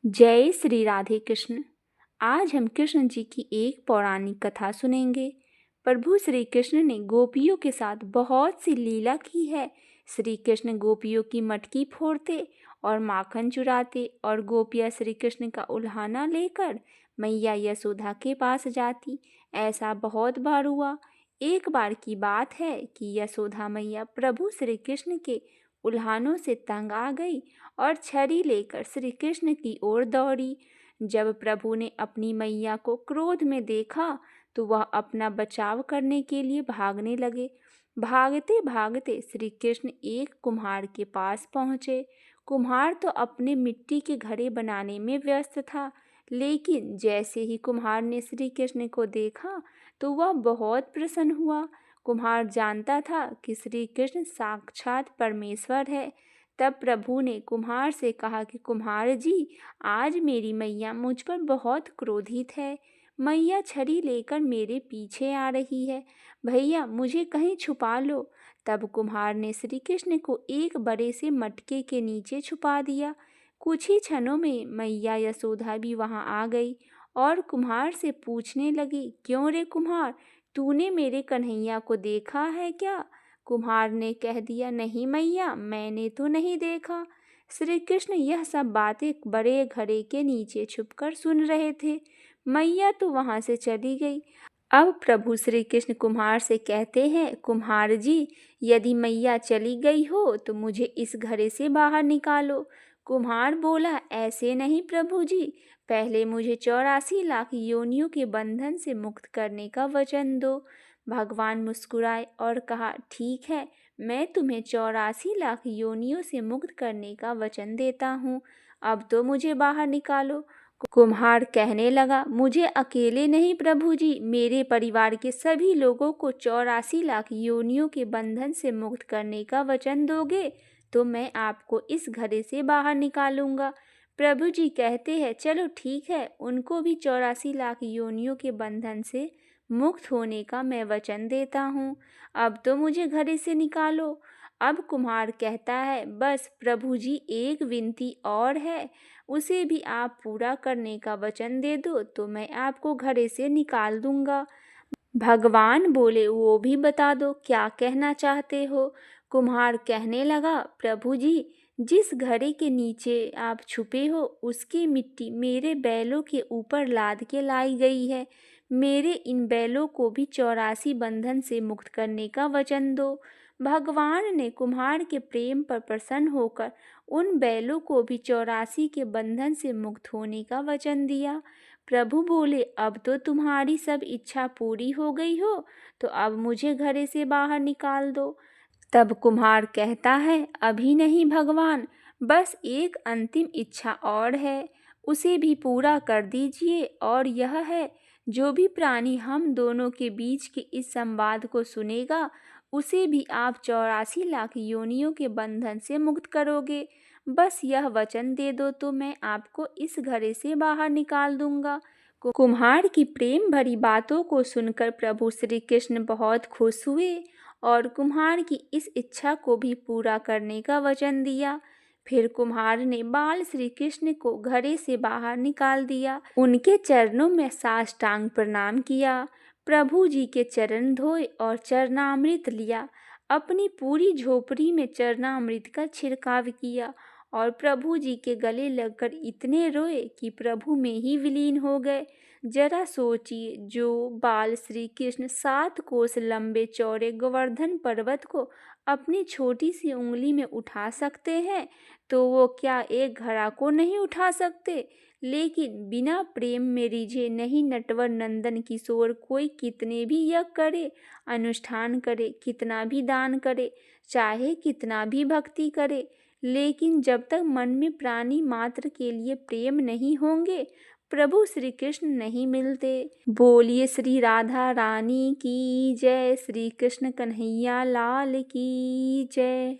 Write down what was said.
जय श्री राधे कृष्ण। आज हम कृष्ण जी की एक पौराणिक कथा सुनेंगे। प्रभु श्री कृष्ण ने गोपियों के साथ बहुत सी लीला की है। श्री कृष्ण गोपियों की मटकी फोड़ते और माखन चुराते और गोपियाँ श्री कृष्ण का उल्हाना लेकर मैया यशोदा के पास जाती। ऐसा बहुत बार हुआ। एक बार की बात है कि यशोदा मैया प्रभु श्री कृष्ण के उल्हानों से तंग आ गई और छड़ी लेकर श्री कृष्ण की ओर दौड़ी। जब प्रभु ने अपनी मैया को क्रोध में देखा तो वह अपना बचाव करने के लिए भागने लगे। भागते भागते श्री कृष्ण एक कुम्हार के पास पहुँचे। कुम्हार तो अपने मिट्टी के घड़े बनाने में व्यस्त था, लेकिन जैसे ही कुम्हार ने श्री कृष्ण को देखा तो वह बहुत प्रसन्न हुआ। कुम्हार जानता था कि श्री कृष्ण साक्षात परमेश्वर है। तब प्रभु ने कुम्हार से कहा कि कुम्हार जी, आज मेरी मैया मुझ पर बहुत क्रोधित है। मैया छड़ी लेकर मेरे पीछे आ रही है। भैया मुझे कहीं छुपा लो। तब कुम्हार ने श्री कृष्ण को एक बड़े से मटके के नीचे छुपा दिया। कुछ ही क्षणों में मैया यशोदा भी वहां आ गई और कुम्हार से पूछने लगी, क्यों रे कुम्हार, तूने मेरे कन्हैया को देखा है क्या? कुम्हार ने कह दिया, नहीं मैया, मैंने तो नहीं देखा। श्री कृष्ण यह सब बातें बड़े घड़े के नीचे छुपकर सुन रहे थे। मैया तो वहां से चली गई। अब प्रभु श्री कृष्ण कुम्हार से कहते हैं, कुम्हार जी, यदि मैया चली गई हो तो मुझे इस घड़े से बाहर निकालो। कुम्हार बोला, ऐसे नहीं प्रभु जी, पहले मुझे 84 लाख योनियों के बंधन से मुक्त करने का वचन दो। भगवान मुस्कुराए और कहा, ठीक है, मैं तुम्हें 84 लाख योनियों से मुक्त करने का वचन देता हूँ। अब तो मुझे बाहर निकालो। कुम्हार कहने लगा, मुझे अकेले नहीं प्रभु जी, मेरे परिवार के सभी लोगों को 84 लाख योनियों के बंधन से मुक्त करने का वचन दोगे तो मैं आपको इस घड़े से बाहर निकालूंगा। प्रभु जी कहते हैं, चलो ठीक है, उनको भी 84 लाख योनियों के बंधन से मुक्त होने का मैं वचन देता हूँ। अब तो मुझे घड़े से निकालो। अब कुम्हार कहता है, बस प्रभु जी, एक विनती और है, उसे भी आप पूरा करने का वचन दे दो तो मैं आपको घड़े से निकाल दूंगा। भगवान बोले, वो भी बता दो, क्या कहना चाहते हो? कुम्हार कहने लगा, प्रभु जी, जिस घड़े के नीचे आप छुपे हो उसकी मिट्टी मेरे बैलों के ऊपर लाद के लाई गई है। मेरे इन बैलों को भी 84 बंधन से मुक्त करने का वचन दो। भगवान ने कुम्हार के प्रेम पर प्रसन्न होकर उन बैलों को भी 84 के बंधन से मुक्त होने का वचन दिया। प्रभु बोले, अब तो तुम्हारी सब इच्छा पूरी हो गई हो, तो अब मुझे घड़े से बाहर निकाल दो। तब कुम्हार कहता है, अभी नहीं भगवान, बस एक अंतिम इच्छा और है, उसे भी पूरा कर दीजिए। और यह है, जो भी प्राणी हम दोनों के बीच के इस संवाद को सुनेगा उसे भी आप 84 लाख योनियों के बंधन से मुक्त करोगे। बस यह वचन दे दो तो मैं आपको इस घड़े से बाहर निकाल दूंगा। कुम्हार की प्रेम भरी बातों को सुनकर प्रभु श्री कृष्ण बहुत खुश हुए और कुम्हार की इस इच्छा को भी पूरा करने का वचन दिया। फिर कुम्हार ने बाल श्री कृष्ण को घड़े से बाहर निकाल दिया। उनके चरणों में साष्टांग प्रणाम किया। प्रभु जी के चरण धोए और चरणामृत लिया। अपनी पूरी झोपड़ी में चरणामृत का छिड़काव किया और प्रभु जी के गले लगकर इतने रोए कि प्रभु में ही विलीन हो गए। जरा सोचिए, जो बाल श्री कृष्ण 7 कोस लंबे चौड़े गोवर्धन पर्वत को अपनी छोटी सी उंगली में उठा सकते हैं, तो वो क्या एक घड़ा को नहीं उठा सकते? लेकिन बिना प्रेम में रिझे नहीं नटवर नंदन किशोर कोई कितने भी यज्ञ करे, अनुष्ठान करे, कितना भी दान करे, चाहे कितना भी भक्ति करे, लेकिन जब तक मन में प्राणी मात्र के लिए प्रेम नहीं होंगे प्रभु श्री कृष्ण नहीं मिलते। बोलिए श्री राधा रानी की जय, श्री कृष्ण कन्हैया लाल की जय।